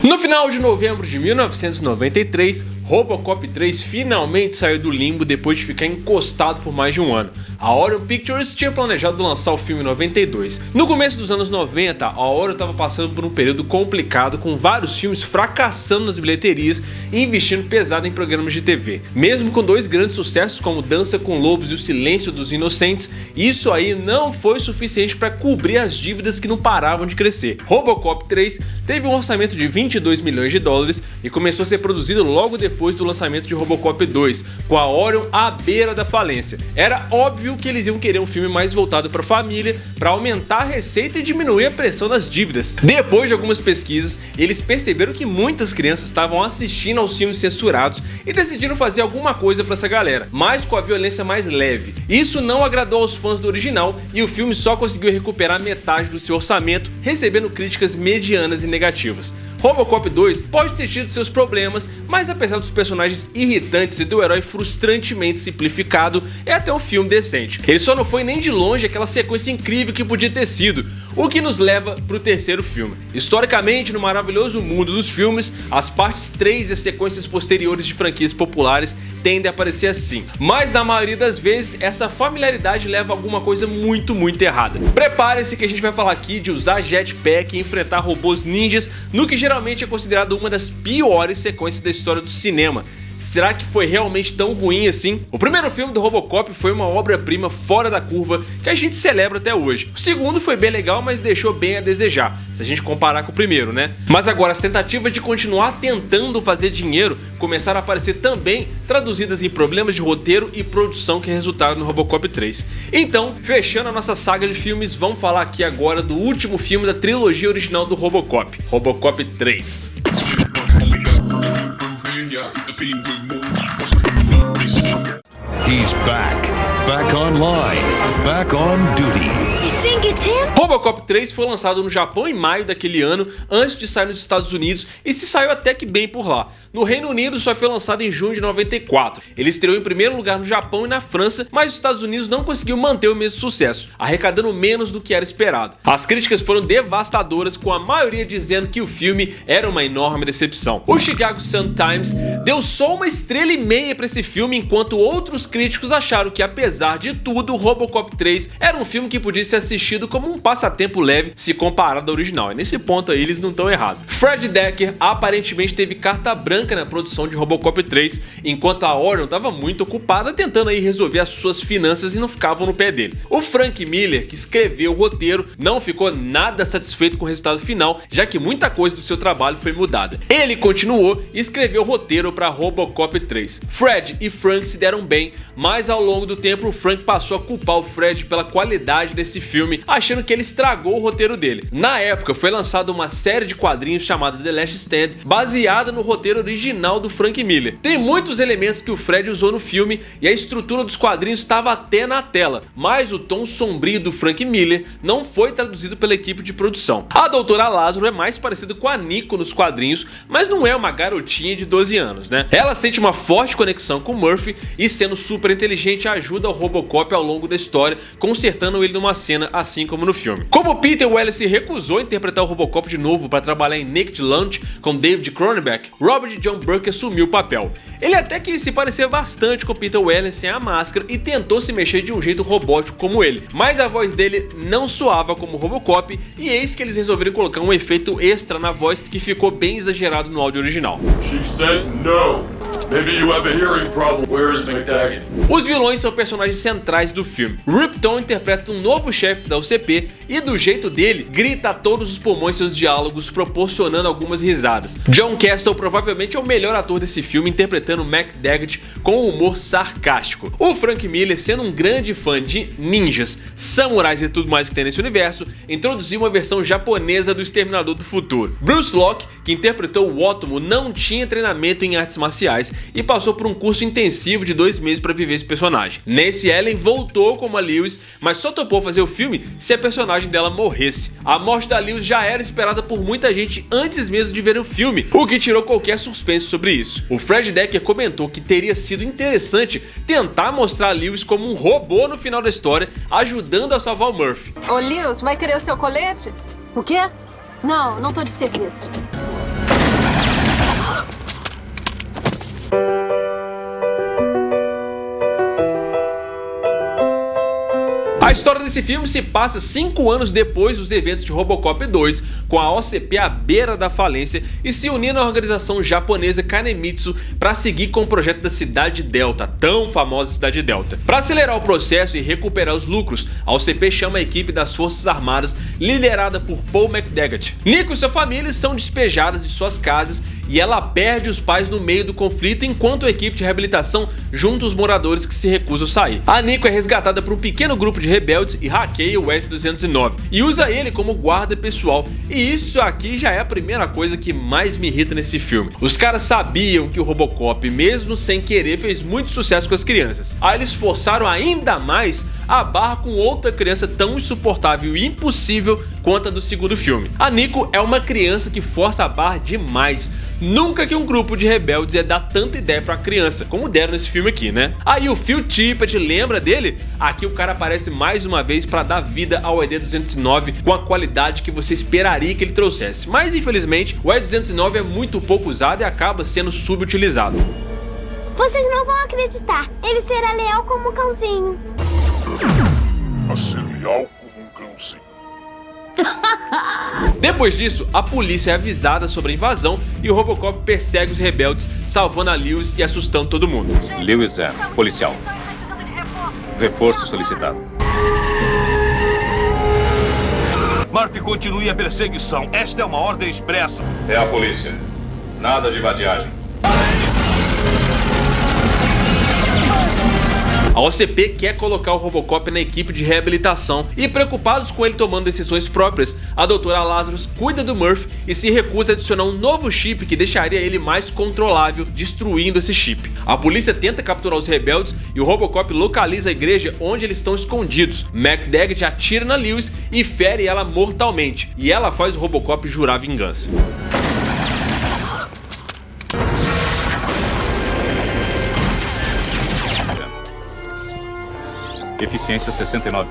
No final de novembro de 1993, Robocop 3 finalmente saiu do limbo depois de ficar encostado por mais de um ano. A Orion Pictures tinha planejado lançar o filme em 92. No começo dos anos 90, a Orion estava passando por um período complicado, com vários filmes fracassando nas bilheterias e investindo pesado em programas de TV. Mesmo com dois grandes sucessos como Dança com Lobos e O Silêncio dos Inocentes, isso aí não foi suficiente para cobrir as dívidas que não paravam de crescer. Robocop 3 teve um orçamento de 22 milhões de dólares e começou a ser produzido logo depois do lançamento de Robocop 2, com a Orion à beira da falência. Era óbvio que eles iam querer um filme mais voltado para a família, para aumentar a receita e diminuir a pressão das dívidas. Depois de algumas pesquisas, eles perceberam que muitas crianças estavam assistindo aos filmes censurados e decidiram fazer alguma coisa para essa galera, mas com a violência mais leve. Isso não agradou aos fãs do original e o filme só conseguiu recuperar metade do seu orçamento, recebendo críticas medianas e negativas. Robocop 2 pode ter tido seus problemas, mas apesar dos personagens irritantes e do herói frustrantemente simplificado, é até um filme decente. Ele só não foi nem de longe aquela sequência incrível que podia ter sido, o que nos leva para o terceiro filme. Historicamente, no maravilhoso mundo dos filmes, as partes 3 e as sequências posteriores de franquias populares tendem a aparecer assim, mas na maioria das vezes essa familiaridade leva a alguma coisa muito errada. Prepare-se que a gente vai falar aqui de usar jetpack e enfrentar robôs ninjas no que geralmente é considerado uma das piores sequências da história do cinema. Será que foi realmente tão ruim assim? O primeiro filme do Robocop foi uma obra-prima fora da curva que a gente celebra até hoje. O segundo foi bem legal, mas deixou bem a desejar, se a gente comparar com o primeiro, né? Mas agora as tentativas de continuar tentando fazer dinheiro começaram a aparecer também, traduzidas em problemas de roteiro e produção que resultaram no Robocop 3. Então, fechando a nossa saga de filmes, vamos falar aqui agora do último filme da trilogia original do Robocop, Robocop 3. He's back online, back on duty. You think it's him? Robocop 3 foi lançado no Japão em maio daquele ano, antes de sair nos Estados Unidos, e se saiu até que bem por lá. No Reino Unido só foi lançado em junho de 94. Ele estreou em primeiro lugar no Japão e na França, mas os Estados Unidos não conseguiu manter o mesmo sucesso, arrecadando menos do que era esperado. As críticas foram devastadoras, com a maioria dizendo que o filme era uma enorme decepção. O Chicago Sun-Times deu só 1,5 estrelas para esse filme, enquanto outros críticos acharam que, apesar de tudo, o Robocop 3 era um filme que podia ser assistido como um passatempo leve se comparado ao original, e nesse ponto aí eles não estão errados. Fred Dekker aparentemente teve carta branca na produção de Robocop 3, enquanto a Orion estava muito ocupada tentando aí resolver as suas finanças e não ficavam no pé dele. O Frank Miller, que escreveu o roteiro, não ficou nada satisfeito com o resultado final, já que muita coisa do seu trabalho foi mudada. Ele continuou e escreveu o roteiro para Robocop 3. Fred e Frank se deram bem, mas ao longo do tempo o Frank passou a culpar o Fred pela qualidade desse filme, achando que ele estragou o roteiro dele. Na época foi lançada uma série de quadrinhos chamada The Last Stand, baseada no roteiro original do Frank Miller. Tem muitos elementos que o Fred usou no filme e a estrutura dos quadrinhos estava até na tela, mas o tom sombrio do Frank Miller não foi traduzido pela equipe de produção. A Doutora Lázaro é mais parecida com a Nico nos quadrinhos, mas não é uma garotinha de 12 anos, né? Ela sente uma forte conexão com Murphy e, sendo super inteligente, ajuda o Robocop ao longo da história, consertando ele numa cena, assim como no filme. Como Peter Weller se recusou a interpretar o Robocop de novo para trabalhar em Naked Lunch com David Cronenberg, Robert John Burke assumiu o papel. Ele até que se parecia bastante com Peter Weller sem a máscara e tentou se mexer de um jeito robótico como ele, mas a voz dele não soava como Robocop, e eis que eles resolveram colocar um efeito extra na voz que ficou bem exagerado no áudio original. She said no. Maybe you have a hearing problem. Where's McDagan? Os vilões são personagens centrais do filme. Ripton interpreta um novo chefe da UCP e, do jeito dele, grita a todos os pulmões seus diálogos, proporcionando algumas risadas. John Castle provavelmente é o melhor ator desse filme, interpretando McDaggett com um humor sarcástico. O Frank Miller, sendo um grande fã de ninjas, samurais e tudo mais que tem nesse universo, introduziu uma versão japonesa do Exterminador do Futuro. Bruce Locke, que interpretou o Ótomo, não tinha treinamento em artes marciais e passou por um curso intensivo de 2 meses para viver esse personagem. Nancy Allen voltou como a Lewis, mas só topou fazer o filme se a personagem dela morresse. A morte da Lewis já era esperada por muita gente antes mesmo de ver o filme, o que tirou qualquer suspense sobre isso. O Fred Dekker comentou que teria sido interessante tentar mostrar a Lewis como um robô no final da história, ajudando a salvar o Murphy. Ô, Lewis, vai querer o seu colete? O quê? Não tô de serviço. história desse filme se passa 5 anos depois dos eventos de Robocop 2, com a OCP à beira da falência e se unindo à organização japonesa Kanemitsu para seguir com o projeto da Cidade Delta, a tão famosa Cidade Delta. Para acelerar o processo e recuperar os lucros, a OCP chama a equipe das Forças Armadas liderada por Paul McTaggart. Nico e sua família são despejadas de suas casas e ela perde os pais no meio do conflito enquanto a equipe de reabilitação junta os moradores que se recusam a sair. A Nico é resgatada por um pequeno grupo de rebeldes e hackeia o Ed 209 e usa ele como guarda pessoal, e isso aqui já é a primeira coisa que mais me irrita nesse filme. Os caras sabiam que o Robocop, mesmo sem querer, fez muito sucesso com as crianças. Aí eles forçaram ainda mais a barra com outra criança tão insuportável e impossível quanto a do segundo filme. A Nico é uma criança que força a barra demais. Nunca que um grupo de rebeldes ia dar tanta ideia pra criança, como deram nesse filme aqui, né? Aí o Phil Tippett, lembra dele? Aqui o cara aparece mais uma vez pra dar vida ao ED-209 com a qualidade que você esperaria que ele trouxesse. Mas infelizmente o ED-209 é muito pouco usado e acaba sendo subutilizado. Vocês não vão acreditar, ele será leal como um cãozinho. A ser leal como um cãozinho. Depois disso, a polícia é avisada sobre a invasão e o Robocop persegue os rebeldes, salvando a Lewis e assustando todo mundo. Lewis 0, policial. Reforço solicitado. Murphy, continue a perseguição. Esta é uma ordem expressa. É a polícia. Nada de vadiagem. A OCP quer colocar o Robocop na equipe de reabilitação e, preocupados com ele tomando decisões próprias, a doutora Lazarus cuida do Murphy e se recusa a adicionar um novo chip que deixaria ele mais controlável, destruindo esse chip. A polícia tenta capturar os rebeldes e o Robocop localiza a igreja onde eles estão escondidos. McTaggart atira na Lewis e fere ela mortalmente, e ela faz o Robocop jurar vingança. Eficiência 69%.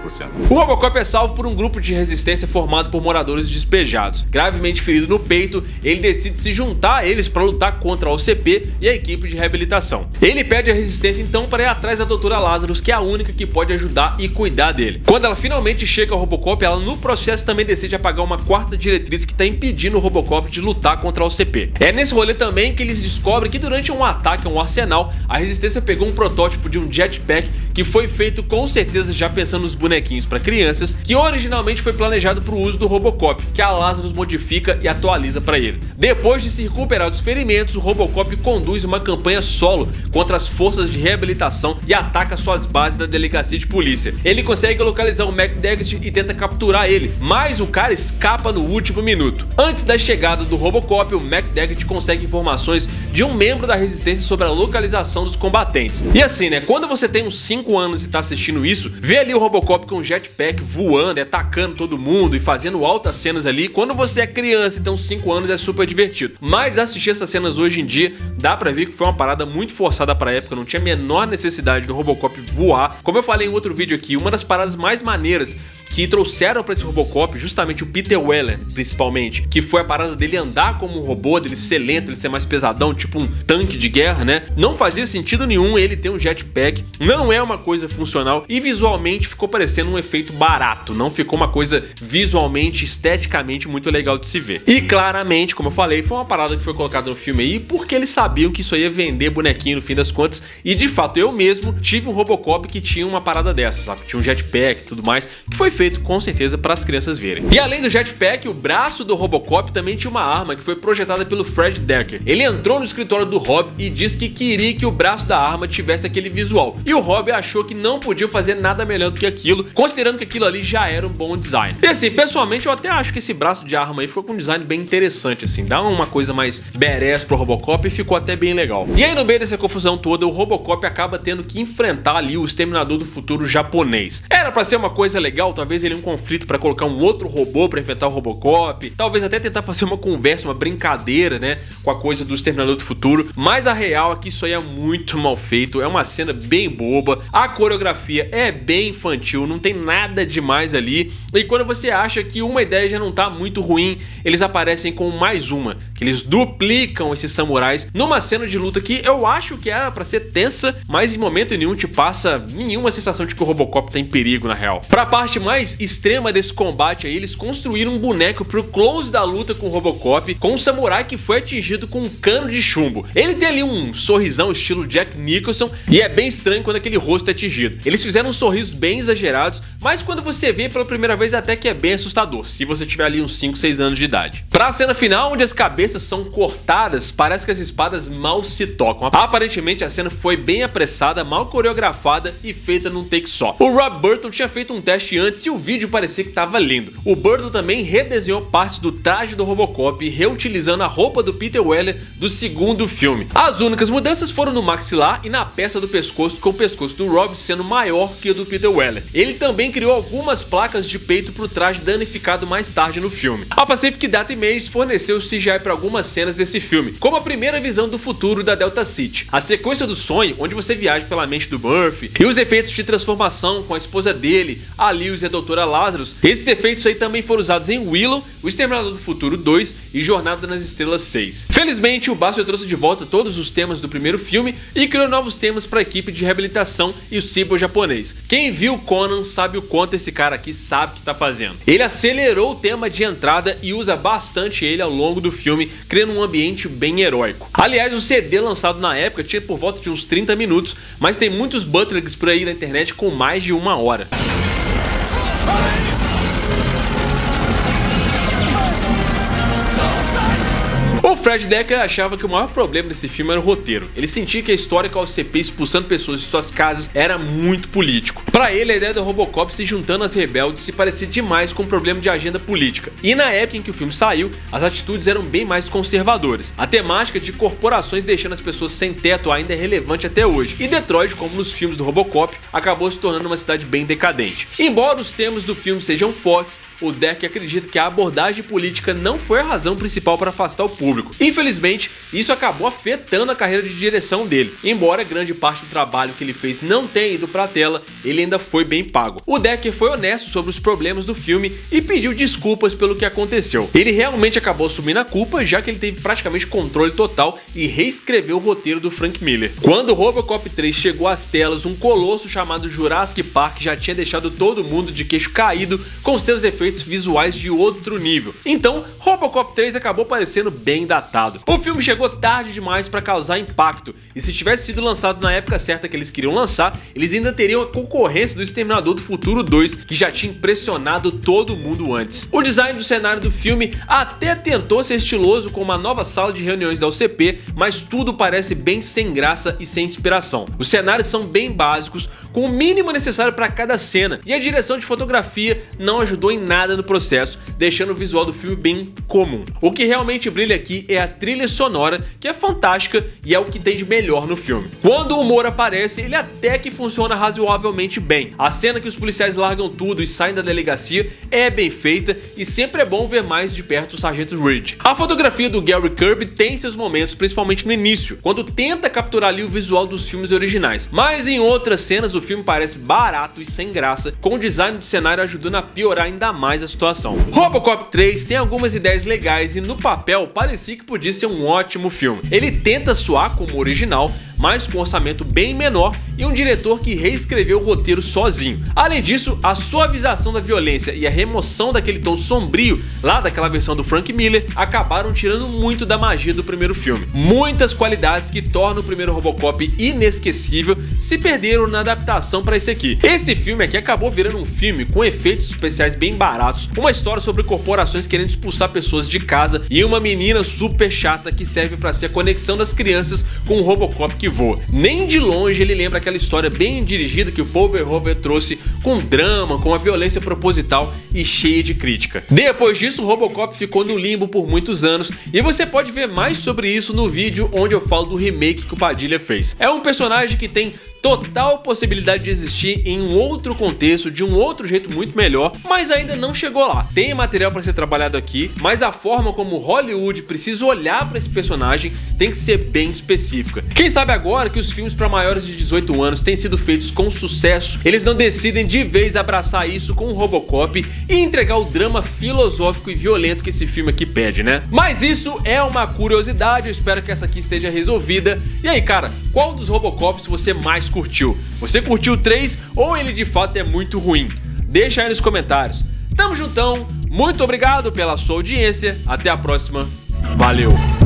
O Robocop é salvo por um grupo de resistência formado por moradores despejados. Gravemente ferido no peito, ele decide se juntar a eles para lutar contra a OCP e a equipe de reabilitação. Ele pede a resistência então para ir atrás da doutora Lazarus, que é a única que pode ajudar e cuidar dele. Quando ela finalmente chega ao Robocop, ela no processo também decide apagar uma quarta diretriz que está impedindo o Robocop de lutar contra a OCP. É nesse rolê também que eles descobrem que durante um ataque a um arsenal, a resistência pegou um protótipo de um jetpack que foi feito com certeza já pensando nos bonequinhos para crianças, que originalmente foi planejado para o uso do Robocop, que a Lazarus modifica e atualiza para ele. Depois de se recuperar dos ferimentos, o Robocop conduz uma campanha solo contra as forças de reabilitação e ataca suas bases da delegacia de polícia. Ele consegue localizar o McTaggart e tenta capturar ele, mas o cara escapa no último minuto. Antes da chegada do Robocop, o McTaggart consegue informações de um membro da resistência sobre a localização dos combatentes. E assim, né, quando você tem uns 5 anos e tá assistindo isso, vê ali o Robocop com um jetpack voando, atacando todo mundo e fazendo altas cenas ali. Quando você é criança e tem uns 5 anos é super divertido. Mas assistir essas cenas hoje em dia, dá pra ver que foi uma parada muito forçada pra época, não tinha a menor necessidade do Robocop voar. Como eu falei em outro vídeo aqui, uma das paradas mais maneiras que trouxeram pra esse Robocop, justamente o Peter Weller, principalmente, que foi a parada dele andar como um robô, dele ser lento, ele ser mais pesadão, tipo um tanque de guerra, né? Não fazia sentido nenhum ele ter um jetpack, não é uma coisa funcional e visualmente ficou parecendo um efeito barato, não ficou uma coisa visualmente, esteticamente muito legal de se ver. E claramente, como eu falei, foi uma parada que foi colocada no filme aí porque eles sabiam que isso ia vender bonequinho no fim das contas, e de fato eu mesmo tive um Robocop que tinha uma parada dessa, sabe? Tinha um jetpack e tudo mais, que foi feito com certeza para as crianças verem. E além do jetpack, o braço do Robocop também tinha uma arma que foi projetada pelo Fred Decker. Ele entrou no escritório do Rob e disse que queria que o braço da arma tivesse aquele visual, e o Rob achou que não podia fazer nada melhor do que aquilo, considerando que aquilo ali já era um bom design. E assim, pessoalmente eu até acho que esse braço de arma aí ficou com um design bem interessante, assim, dá uma coisa mais badass pro Robocop e ficou até bem legal. E aí no meio dessa confusão toda, o Robocop acaba tendo que enfrentar ali o Exterminador do Futuro japonês. Era pra ser uma coisa legal, talvez talvez ele um conflito pra colocar um outro robô pra enfrentar o Robocop, talvez até tentar fazer uma conversa, uma brincadeira, né, com a coisa do Exterminador do Futuro, mas a real é que isso aí é muito mal feito, é uma cena bem boba, a coreografia é bem infantil, não tem nada demais ali, e quando você acha que uma ideia já não tá muito ruim, eles aparecem com mais uma, que eles duplicam esses samurais numa cena de luta que eu acho que era pra ser tensa, mas em momento nenhum te passa nenhuma sensação de que o Robocop tá em perigo na real. Pra parte mais extrema desse combate aí, eles construíram um boneco pro close da luta com o Robocop, com um samurai que foi atingido com um cano de chumbo. Ele tem ali um sorrisão estilo Jack Nicholson e é bem estranho quando aquele rosto é atingido. Eles fizeram uns sorrisos bem exagerados, mas quando você vê pela primeira vez até que é bem assustador, se você tiver ali uns 5, 6 anos de idade. Pra cena final, onde as cabeças são cortadas, parece que as espadas mal se tocam. Aparentemente a cena foi bem apressada, mal coreografada e feita num take só. O Rob Burton tinha feito um teste antes e o vídeo parecia que tava lindo. O Burton também redesenhou partes do traje do Robocop, reutilizando a roupa do Peter Weller do segundo filme. As únicas mudanças foram no maxilar e na peça do pescoço, com o pescoço do Rob sendo maior que o do Peter Weller. Ele também criou algumas placas de peito pro traje danificado mais tarde no filme. A Pacific Data Images forneceu CGI para algumas cenas desse filme, como a primeira visão do futuro da Delta City, a sequência do sonho onde você viaja pela mente do Murphy e os efeitos de transformação com a esposa dele, a Lewis e a Doutora Lazarus. Esses efeitos aí também foram usados em Willow, o Exterminador do Futuro 2 e Jornada nas Estrelas 6. Felizmente, o Bassel trouxe de volta todos os temas do primeiro filme e criou novos temas para a equipe de reabilitação e o cyborg japonês. Quem viu Conan sabe o quanto esse cara aqui sabe o que tá fazendo. Ele acelerou o tema de entrada e usa bastante ele ao longo do filme, criando um ambiente bem heróico. Aliás, o CD lançado na época tinha por volta de uns 30 minutos, mas tem muitos bootlegs por aí na internet com mais de 1 hora. O Fred Decker achava que o maior problema desse filme era o roteiro. Ele sentia que a história com a OCP expulsando pessoas de suas casas era muito político. Para ele, a ideia do Robocop se juntando às rebeldes se parecia demais com um problema de agenda política. E na época em que o filme saiu, as atitudes eram bem mais conservadoras. A temática de corporações deixando as pessoas sem teto ainda é relevante até hoje. E Detroit, como nos filmes do Robocop, acabou se tornando uma cidade bem decadente. Embora os temas do filme sejam fortes, o Decker acredita que a abordagem política não foi a razão principal para afastar o público. Infelizmente, isso acabou afetando a carreira de direção dele. Embora grande parte do trabalho que ele fez não tenha ido pra tela, ele ainda foi bem pago. O Decker foi honesto sobre os problemas do filme e pediu desculpas pelo que aconteceu. Ele realmente acabou assumindo a culpa, já que ele teve praticamente controle total e reescreveu o roteiro do Frank Miller. Quando o Robocop 3 chegou às telas, um colosso chamado Jurassic Park já tinha deixado todo mundo de queixo caído com seus efeitos visuais de outro nível. Então, Robocop 3 acabou parecendo bem datado. O filme chegou tarde demais para causar impacto, e se tivesse sido lançado na época certa que eles queriam lançar, eles ainda teriam a concorrência do Exterminador do Futuro 2, que já tinha impressionado todo mundo antes. O design do cenário do filme até tentou ser estiloso com uma nova sala de reuniões da OCP, mas tudo parece bem sem graça e sem inspiração. Os cenários são bem básicos, com o mínimo necessário para cada cena, e a direção de fotografia não ajudou em nada no processo, deixando o visual do filme bem comum. O que realmente brilha aqui é a trilha sonora, que é fantástica e é o que tem de melhor no filme. Quando o humor aparece, ele até que funciona razoavelmente bem. A cena que os policiais largam tudo e saem da delegacia é bem feita e sempre é bom ver mais de perto o Sargento Reed. A fotografia do Gary Kirby tem seus momentos, principalmente no início, quando tenta capturar ali o visual dos filmes originais, mas em outras cenas o filme parece barato e sem graça, com o design do cenário ajudando a piorar ainda mais a situação. Robocop 3 tem algumas ideias legais e no papel parecia que podia ser um ótimo filme. Ele tenta soar como o original, mas com um orçamento bem menor e um diretor que reescreveu o roteiro sozinho. Além disso, a suavização da violência e a remoção daquele tom sombrio lá daquela versão do Frank Miller acabaram tirando muito da magia do primeiro filme. Muitas qualidades que tornam o primeiro Robocop inesquecível se perderam na adaptação para esse aqui. Esse filme aqui acabou virando um filme com efeitos especiais bem baratos, uma história sobre corporações querendo expulsar pessoas de casa e uma menina super chata que serve para ser a conexão das crianças com o Robocop que voa. Nem de longe ele lembra aquela história bem dirigida que o Paul Verhoeven trouxe, com drama, com uma violência proposital e cheia de crítica. Depois disso, o Robocop ficou no limbo por muitos anos e você pode ver mais sobre isso no vídeo onde eu falo do remake que o Padilha fez. É um personagem que tem total possibilidade de existir em um outro contexto, de um outro jeito muito melhor, mas ainda não chegou lá. Tem material para ser trabalhado aqui, mas a forma como Hollywood precisa olhar para esse personagem tem que ser bem específica. Quem sabe agora que os filmes para maiores de 18 anos têm sido feitos com sucesso, eles não decidem de vez abraçar isso com o Robocop e entregar o drama filosófico e violento que esse filme aqui pede, né? Mas isso é uma curiosidade, eu espero que essa aqui esteja resolvida. E aí, cara, qual dos Robocops você mais curtiu? Você curtiu o 3 ou ele de fato é muito ruim? Deixa aí nos comentários. Tamo juntão, muito obrigado pela sua audiência, até a próxima, valeu!